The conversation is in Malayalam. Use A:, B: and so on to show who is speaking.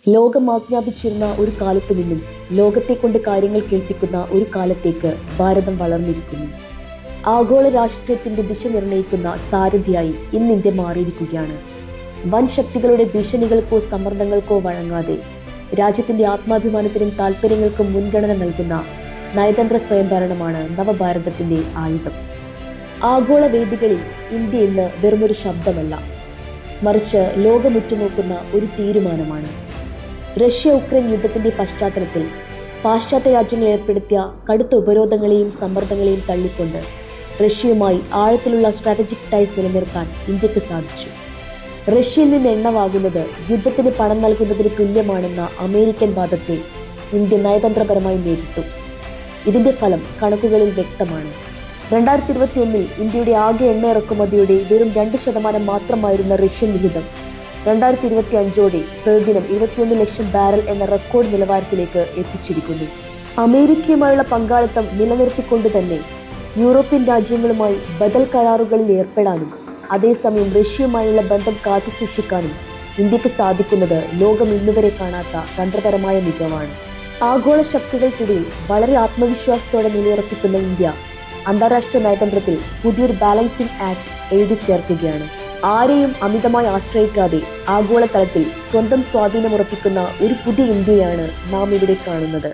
A: ലോകം ആജ്ഞാപിച്ചിരുന്ന ഒരു കാലത്തു നിന്നും ലോകത്തെ കൊണ്ട് കാര്യങ്ങൾ കേൾപ്പിക്കുന്ന ഒരു കാലത്തേക്ക് ഭാരതം വളർന്നിരിക്കുന്നു. ആഗോള രാഷ്ട്രീയത്തിന്റെ ദിശ നിർണ്ണയിക്കുന്ന സാരഥിയായി ഇന്ന് ഇന്ത്യ മാറിയിരിക്കുകയാണ്. വൻ ശക്തികളുടെ ഭീഷണികൾക്കോ സമ്മർദ്ദങ്ങൾക്കോ വഴങ്ങാതെ രാജ്യത്തിന്റെ ആത്മാഭിമാനത്തിനും താല്പര്യങ്ങൾക്കും മുൻഗണന നൽകുന്ന നയതന്ത്ര സ്വയംഭരണമാണ് നവഭാരതത്തിന്റെ ആയുധം. ആഗോള വേദികളിൽ ഇന്ത്യ ഇന്ന് വെറുമൊരു ശബ്ദമല്ല, മറിച്ച് ലോകമുറ്റുനോക്കുന്ന ഒരു തീരുമാനമാണ്. റഷ്യ ഉക്രൈൻ യുദ്ധത്തിന്റെ പശ്ചാത്തലത്തിൽ പാശ്ചാത്യ രാജ്യങ്ങൾ ഏർപ്പെടുത്തിയ കടുത്ത ഉപരോധങ്ങളെയും സമ്മർദ്ദങ്ങളെയും തള്ളിക്കൊണ്ട് റഷ്യയുമായി ആഴത്തിലുള്ള സ്ട്രാറ്റജിക് ടൈസ് നിലനിർത്താൻ ഇന്ത്യക്ക് സാധിച്ചു. റഷ്യയിൽ നിന്ന് എണ്ണ വാങ്ങുന്നത് യുദ്ധത്തിന് പണം നൽകുന്നതിന് തുല്യമാണെന്ന അമേരിക്കൻ വാദത്തെ ഇന്ത്യ നയതന്ത്രപരമായി നേരിട്ടു. ഇതിന്റെ ഫലം കണക്കുകളിൽ വ്യക്തമാണ്. 2021 ഇന്ത്യയുടെ ആകെ എണ്ണ ഇറക്കുമതിയുടെ വെറും 2% മാത്രമായിരുന്ന റഷ്യൻ വിഹിതം 2025 പ്രതിദിനം 21 ലക്ഷം ബാരൽ എന്ന റെക്കോർഡ് നിലവാരത്തിലേക്ക് എത്തിച്ചിരിക്കുന്നു. അമേരിക്കയുമായുള്ള പങ്കാളിത്തം നിലനിർത്തിക്കൊണ്ട് തന്നെ യൂറോപ്യൻ രാജ്യങ്ങളുമായി ബദൽ കരാറുകളിൽ ഏർപ്പെടാനും അതേസമയം റഷ്യയുമായുള്ള ബന്ധം കാത്തുസൂക്ഷിക്കാനും ഇന്ത്യക്ക് സാധിക്കുന്നത് ലോകം ഇന്നുവരെ കാണാത്ത തന്ത്രപരമായ മികവാണ്. ആഗോള ശക്തികൾക്കിടയിൽ വളരെ ആത്മവിശ്വാസത്തോടെ നിലയുറപ്പിക്കുന്ന ഇന്ത്യ അന്താരാഷ്ട്ര നയതന്ത്രത്തിൽ പുതിയൊരു ബാലൻസിംഗ് ആക്ട് എഴുതി ചേർക്കുകയാണ്. ആരെയും അമിതമായി ആശ്രയിക്കാതെ ആഗോളതലത്തിൽ സ്വന്തം സ്വാധീനമുറപ്പിക്കുന്ന ഒരു പുതിയ ഇന്ത്യയാണ് നാം ഇവിടെ കാണുന്നത്.